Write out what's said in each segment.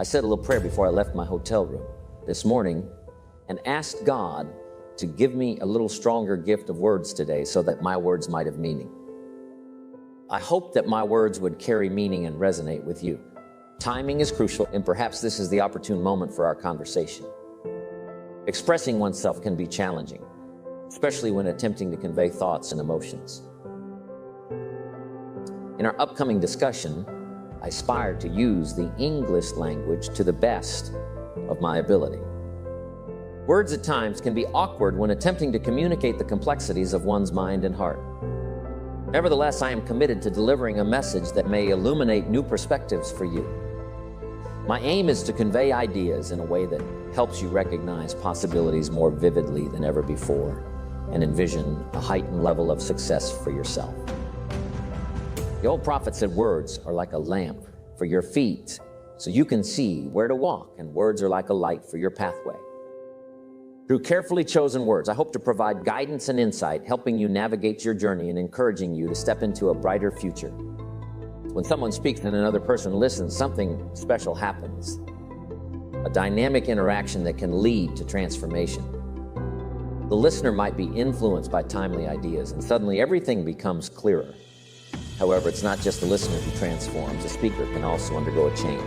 I said a little prayer before I left my hotel room this morning and asked God to give me a little stronger gift of words today so that my words might have meaning. I hope that my words would carry meaning and resonate with you. Timing is crucial, and perhaps this is the opportune moment for our conversation. Expressing oneself can be challenging, especially when attempting to convey thoughts and emotions. In our upcoming discussion, I aspire to use the English language to the best of my ability. Words at times can be awkward when attempting to communicate the complexities of one's mind and heart. Nevertheless, I am committed to delivering a message that may illuminate new perspectives for you. My aim is to convey ideas in a way that helps you recognize possibilities more vividly than ever before and envision a heightened level of success for yourself. The old prophet said words are like a lamp for your feet so you can see where to walk, and words are like a light for your pathway. Through carefully chosen words, I hope to provide guidance and insight, helping you navigate your journey and encouraging you to step into a brighter future. When someone speaks and another person listens, something special happens. A dynamic interaction that can lead to transformation. The listener might be influenced by timely ideas, and suddenly everything becomes clearer. However, it's not just the listener who transforms. The speaker can also undergo a change.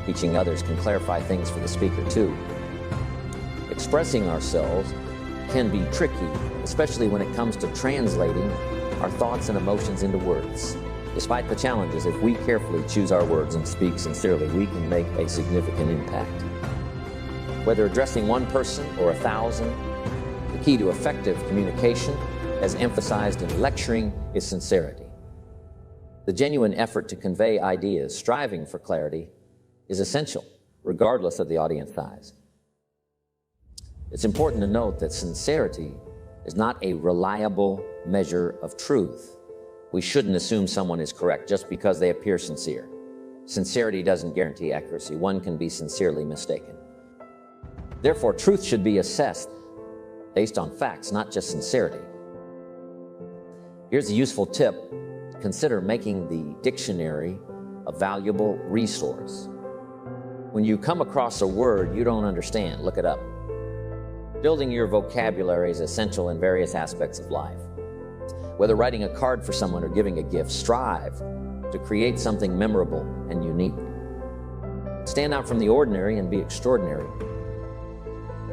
Teaching others can clarify things for the speaker too. Expressing ourselves can be tricky, especially when it comes to translating our thoughts and emotions into words. Despite the challenges, if we carefully choose our words and speak sincerely, we can make a significant impact. Whether addressing one person or 1,000, the key to effective communication, as emphasized in lecturing, is sincerity. The genuine effort to convey ideas, striving for clarity, is essential, regardless of the audience size. It's important to note that sincerity is not a reliable measure of truth. We shouldn't assume someone is correct just because they appear sincere. Sincerity doesn't guarantee accuracy. One can be sincerely mistaken. Therefore, truth should be assessed based on facts, not just sincerity. Here's a useful tip. Consider making the dictionary a valuable resource. When you come across a word you don't understand, look it up. Building your vocabulary is essential in various aspects of life. Whether writing a card for someone or giving a gift, strive to create something memorable and unique. Stand out from the ordinary and be extraordinary.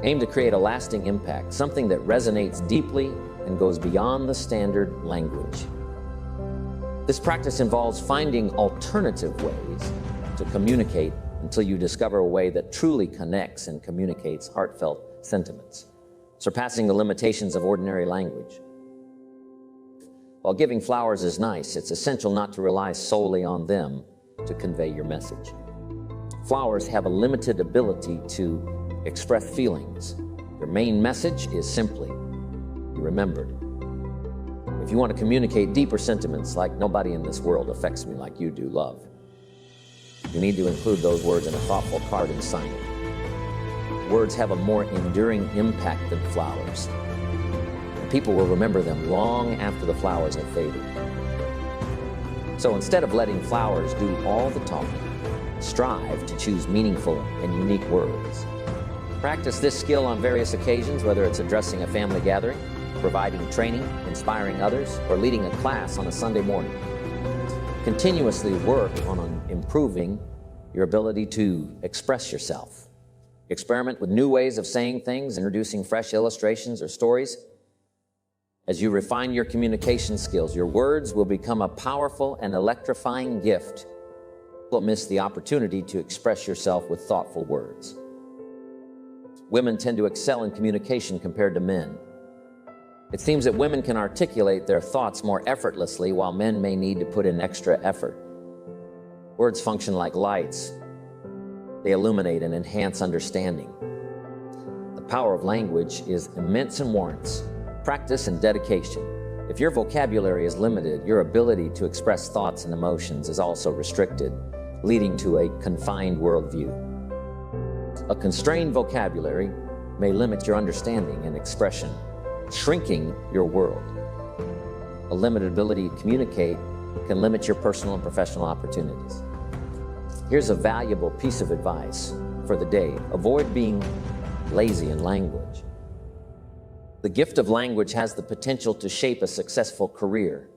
Aim to create a lasting impact, something that resonates deeply and goes beyond the standard language. This practice involves finding alternative ways to communicate until you discover a way that truly connects and communicates heartfelt sentiments, surpassing the limitations of ordinary language. While giving flowers is nice, it's essential not to rely solely on them to convey your message. Flowers have a limited ability to express feelings. Their main message is simply, "Be remembered." If you want to communicate deeper sentiments like "Nobody in this world affects me like you do, love," you need to include those words in a thoughtful card and sign it. Words have a more enduring impact than flowers. And people will remember them long after the flowers have faded. So instead of letting flowers do all the talking, strive to choose meaningful and unique words. Practice this skill on various occasions, whether it's addressing a family gathering, providing training, inspiring others, or leading a class on a Sunday morning. Continuously work on improving your ability to express yourself. Experiment with new ways of saying things, introducing fresh illustrations or stories. As you refine your communication skills, your words will become a powerful and electrifying gift. Don't miss the opportunity to express yourself with thoughtful words. Women tend to excel in communication compared to men. It seems that women can articulate their thoughts more effortlessly, while men may need to put in extra effort. Words function like lights. They illuminate and enhance understanding. The power of language is immense and warrants practice and dedication. If your vocabulary is limited, your ability to express thoughts and emotions is also restricted, leading to a confined worldview. A constrained vocabulary may limit your understanding and expression, shrinking your world. A limited ability to communicate can limit your personal and professional opportunities. Here's a valuable piece of advice for the day. Avoid being lazy in language. The gift of language has the potential to shape a successful career.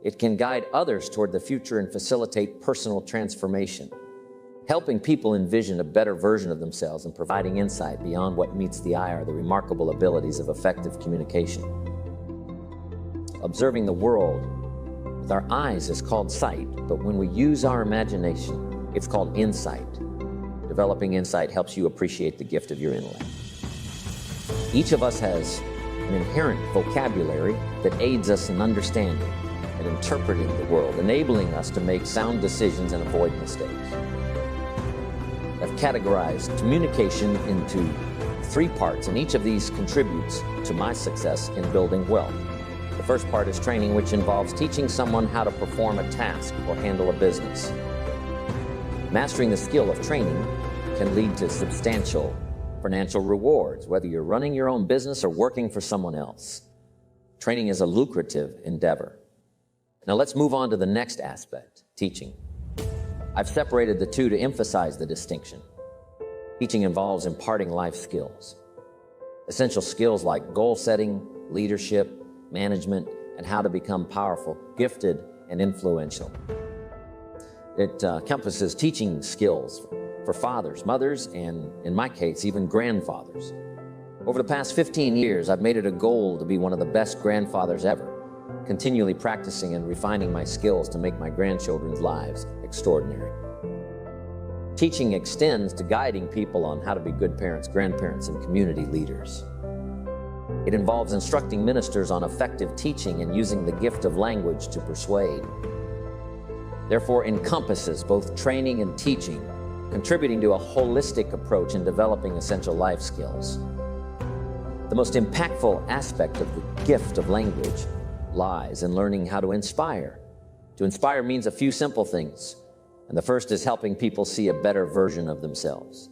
It can guide others toward the future and facilitate personal transformation, helping people envision a better version of themselves and providing insight beyond what meets the eye are the remarkable abilities of effective communication. Observing the world with our eyes is called sight, but when we use our imagination, it's called insight. Developing insight helps you appreciate the gift of your intellect. Each of us has an inherent vocabulary that aids us in understanding and interpreting the world, enabling us to make sound decisions and avoid mistakes. I've categorized communication into 3 parts, and each of these contributes to my success in building wealth. The first part is training, which involves teaching someone how to perform a task or handle a business. Mastering the skill of training can lead to substantial financial rewards, whether you're running your own business or working for someone else. Training is a lucrative endeavor. Now let's move on to the next aspect, teaching. I've separated the two to emphasize the distinction. Teaching involves imparting life skills. Essential skills like goal setting, leadership, management, and how to become powerful, gifted, and influential. It encompasses teaching skills for fathers, mothers, and in my case, even grandfathers. Over the past 15 years, I've made it a goal to be one of the best grandfathers ever, continually practicing and refining my skills to make my grandchildren's lives extraordinary. Teaching extends to guiding people on how to be good parents, grandparents, and community leaders. It involves instructing ministers on effective teaching and using the gift of language to persuade. Therefore, encompasses both training and teaching, contributing to a holistic approach in developing essential life skills. The most impactful aspect of the gift of language lies in learning how to inspire. To inspire means a few simple things, and the first is helping people see a better version of themselves.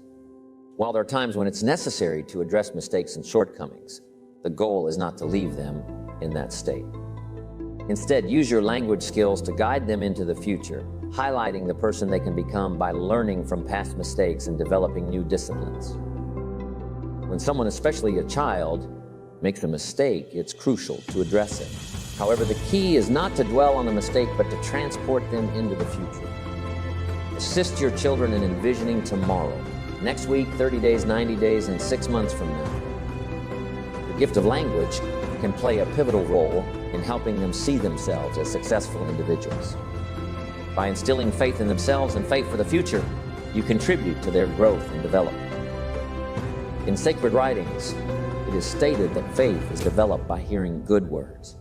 While there are times when it's necessary to address mistakes and shortcomings, the goal is not to leave them in that state. Instead, use your language skills to guide them into the future, highlighting the person they can become by learning from past mistakes and developing new disciplines. When someone, especially a child, makes a mistake, it's crucial to address it. However, the key is not to dwell on the mistake, but to transport them into the future. Assist your children in envisioning tomorrow, next week, 30 days, 90 days, and 6 months from now. The gift of language can play a pivotal role in helping them see themselves as successful individuals. By instilling faith in themselves and faith for the future, you contribute to their growth and development. In sacred writings, it is stated that faith is developed by hearing good words.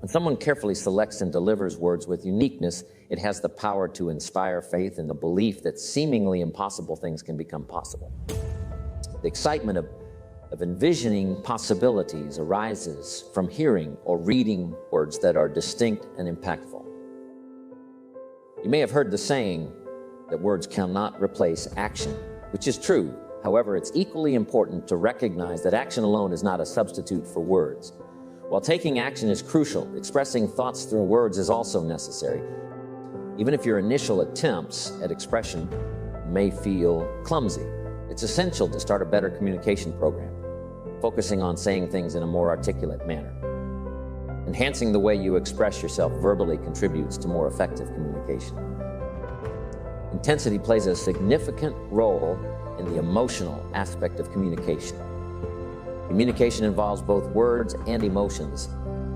When someone carefully selects and delivers words with uniqueness, it has the power to inspire faith in the belief that seemingly impossible things can become possible. The excitement of envisioning possibilities arises from hearing or reading words that are distinct and impactful. You may have heard the saying that words cannot replace action, which is true. However, it's equally important to recognize that action alone is not a substitute for words. While taking action is crucial, expressing thoughts through words is also necessary. Even if your initial attempts at expression may feel clumsy, it's essential to start a better communication program, focusing on saying things in a more articulate manner. Enhancing the way you express yourself verbally contributes to more effective communication. Intensity plays a significant role in the emotional aspect of communication. Communication involves both words and emotions,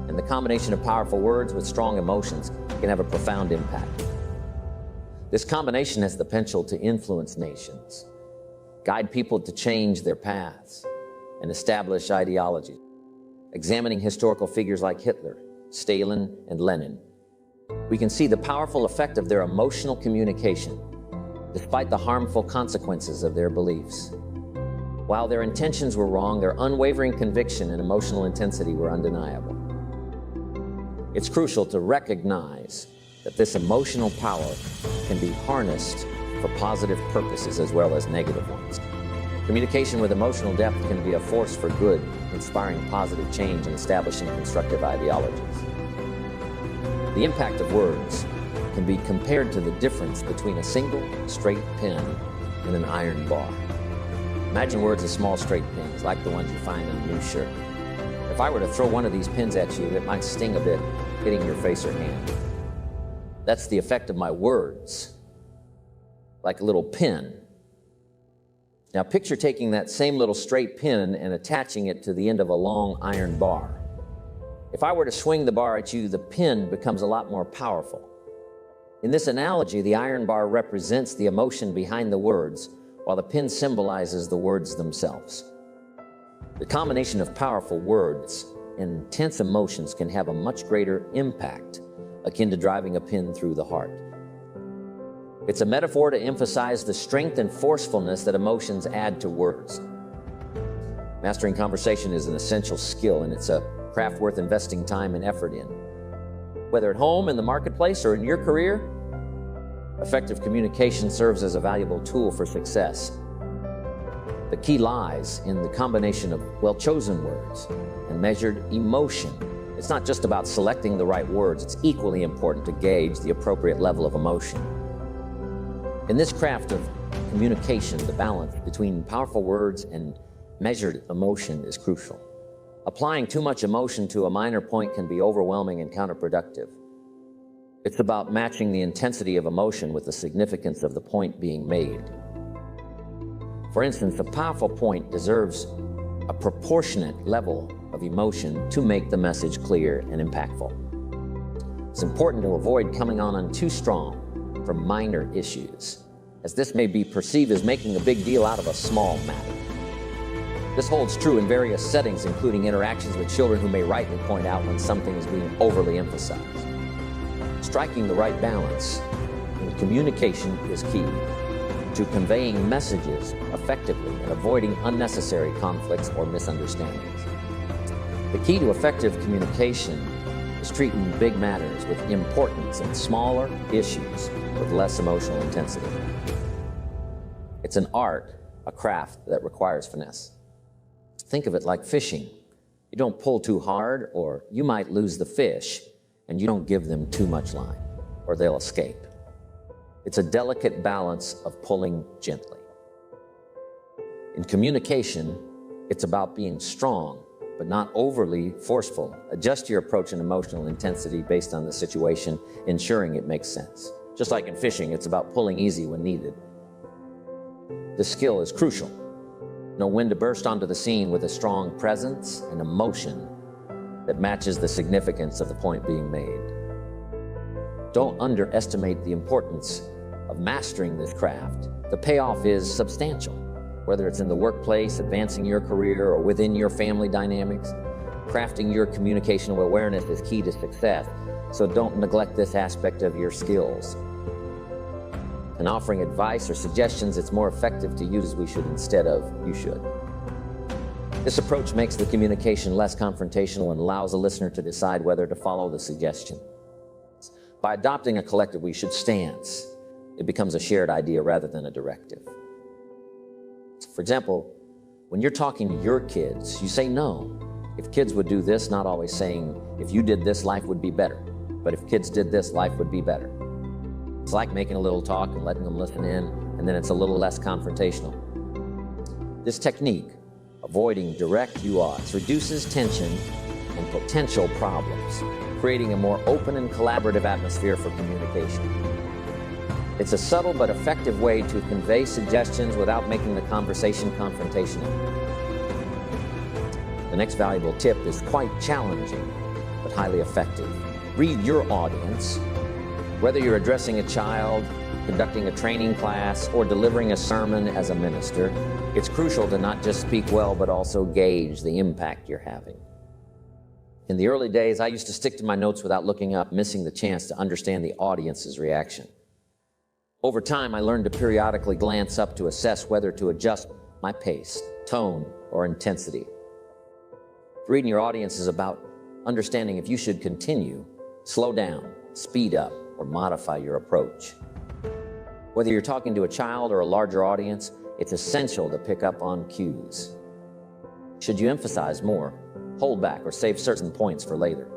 and the combination of powerful words with strong emotions can have a profound impact. This combination has the potential to influence nations, guide people to change their paths, and establish ideologies. Examining historical figures like Hitler, Stalin, and Lenin, we can see the powerful effect of their emotional communication, despite the harmful consequences of their beliefs. While their intentions were wrong, their unwavering conviction and emotional intensity were undeniable. It's crucial to recognize that this emotional power can be harnessed for positive purposes as well as negative ones. Communication with emotional depth can be a force for good, inspiring positive change and establishing constructive ideologies. The impact of words can be compared to the difference between a single straight pin and an iron bar. Imagine words as small straight pins, like the ones you find in a new shirt. If I were to throw one of these pins at you, it might sting a bit, hitting your face or hand. That's the effect of my words, like a little pin. Now picture taking that same little straight pin and attaching it to the end of a long iron bar. If I were to swing the bar at you, the pin becomes a lot more powerful. In this analogy, the iron bar represents the emotion behind the words, while the pin symbolizes the words themselves. The combination of powerful words and intense emotions can have a much greater impact, akin to driving a pin through the heart. It's a metaphor to emphasize the strength and forcefulness that emotions add to words. Mastering conversation is an essential skill, and it's a craft worth investing time and effort in. Whether at home, in the marketplace, or in your career, effective communication serves as a valuable tool for success. The key lies in the combination of well-chosen words and measured emotion. It's not just about selecting the right words, it's equally important to gauge the appropriate level of emotion. In this craft of communication, the balance between powerful words and measured emotion is crucial. Applying too much emotion to a minor point can be overwhelming and counterproductive. It's about matching the intensity of emotion with the significance of the point being made. For instance, a powerful point deserves a proportionate level of emotion to make the message clear and impactful. It's important to avoid coming on too strong for minor issues, as this may be perceived as making a big deal out of a small matter. This holds true in various settings, including interactions with children who may rightly point out when something is being overly emphasized. Striking the right balance in communication is key to conveying messages effectively and avoiding unnecessary conflicts or misunderstandings. The key to effective communication is treating big matters with importance and smaller issues with less emotional intensity. It's an art, a craft that requires finesse. Think of it like fishing. You don't pull too hard, or you might lose the fish, and you don't give them too much line, or they'll escape. It's a delicate balance of pulling gently. In communication, it's about being strong, but not overly forceful. Adjust your approach and emotional intensity based on the situation, ensuring it makes sense. Just like in fishing, it's about pulling easy when needed. This skill is crucial. Know when to burst onto the scene with a strong presence and emotion that matches the significance of the point being made. Don't underestimate the importance of mastering this craft. The payoff is substantial, whether it's in the workplace, advancing your career, or within your family dynamics. Crafting your communicational awareness is key to success, so don't neglect this aspect of your skills. And offering advice or suggestions, it's more effective to use "we should" instead of "you should." This approach makes the communication less confrontational and allows the listener to decide whether to follow the suggestion. By adopting a collective "we should" stance, it becomes a shared idea rather than a directive. For example, when you're talking to your kids, you say no. If kids would do this, not always saying, if you did this, life would be better. But if kids did this, life would be better. It's like making a little talk and letting them listen in, and then it's a little less confrontational. This technique, avoiding direct "you-oughts," reduces tension and potential problems, creating a more open and collaborative atmosphere for communication. It's a subtle but effective way to convey suggestions without making the conversation confrontational. The next valuable tip is quite challenging, but highly effective. Read your audience. Whether you're addressing a child, conducting a training class, or delivering a sermon as a minister, it's crucial to not just speak well, but also gauge the impact you're having. In the early days, I used to stick to my notes without looking up, missing the chance to understand the audience's reaction. Over time, I learned to periodically glance up to assess whether to adjust my pace, tone, or intensity. Reading your audience is about understanding if you should continue, slow down, speed up, or modify your approach. Whether you're talking to a child or a larger audience, it's essential to pick up on cues. Should you emphasize more, hold back, or save certain points for later?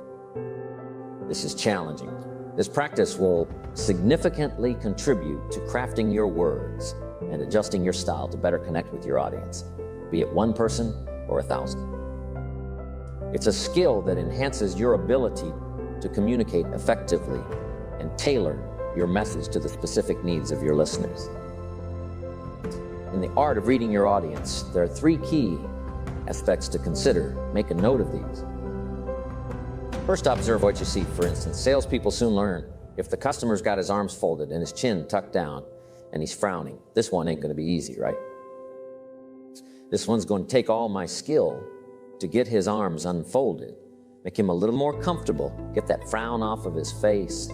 This is challenging, This practice will significantly contribute to crafting your words and adjusting your style to better connect with your audience, be it one person or 1,000. It's a skill that enhances your ability to communicate effectively and tailor your message to the specific needs of your listeners. In the art of reading your audience, there are 3 key aspects to consider. Make a note of these. First, observe what you see. For instance, salespeople soon learn if the customer's got his arms folded and his chin tucked down and he's frowning, this one ain't going to be easy, right? This one's going to take all my skill to get his arms unfolded, make him a little more comfortable, get that frown off of his face.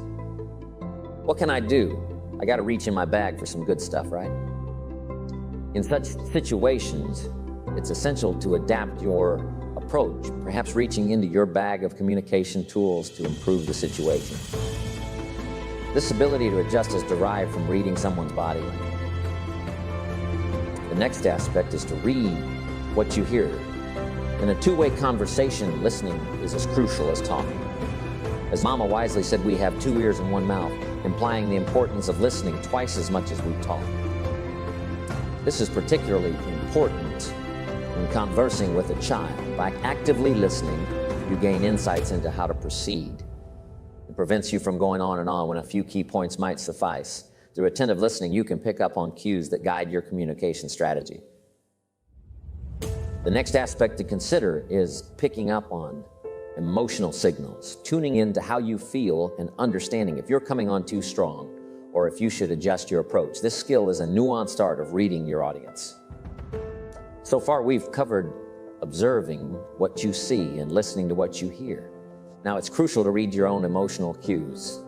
What can I do? I got to reach in my bag for some good stuff, right? In such situations, it's essential to adapt your approach, perhaps reaching into your bag of communication tools to improve the situation. This ability to adjust is derived from reading someone's body language. The next aspect is to read what you hear. In a two-way conversation, listening is as crucial as talking. As Mama wisely said, we have 2 ears and 1 mouth, implying the importance of listening twice as much as we talk. This is particularly important when conversing with a child. By actively listening, you gain insights into how to proceed. It prevents you from going on and on when a few key points might suffice. Through attentive listening, you can pick up on cues that guide your communication strategy. The next aspect to consider is picking up on emotional signals, tuning into how you feel and understanding if you're coming on too strong or if you should adjust your approach. This skill is a nuanced art of reading your audience. So far, we've covered observing what you see and listening to what you hear. Now, it's crucial to read your own emotional cues.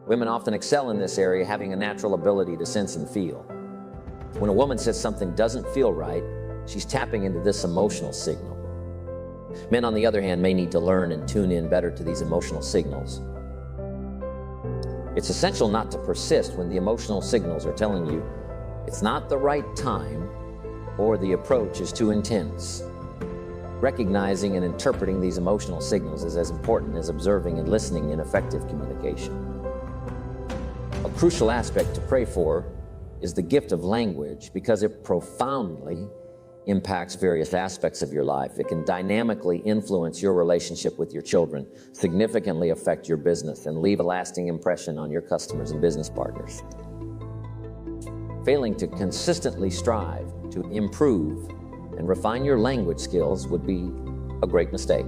Women often excel in this area, having a natural ability to sense and feel. When a woman says something doesn't feel right, she's tapping into this emotional signal. Men, on the other hand, may need to learn and tune in better to these emotional signals. It's essential not to persist when the emotional signals are telling you it's not the right time or the approach is too intense. Recognizing and interpreting these emotional signals is as important as observing and listening in effective communication. A crucial aspect to pray for is the gift of language because it profoundly impacts various aspects of your life. It can dynamically influence your relationship with your children, significantly affect your business, and leave a lasting impression on your customers and business partners. Failing to consistently strive to improve and refine your language skills would be a great mistake.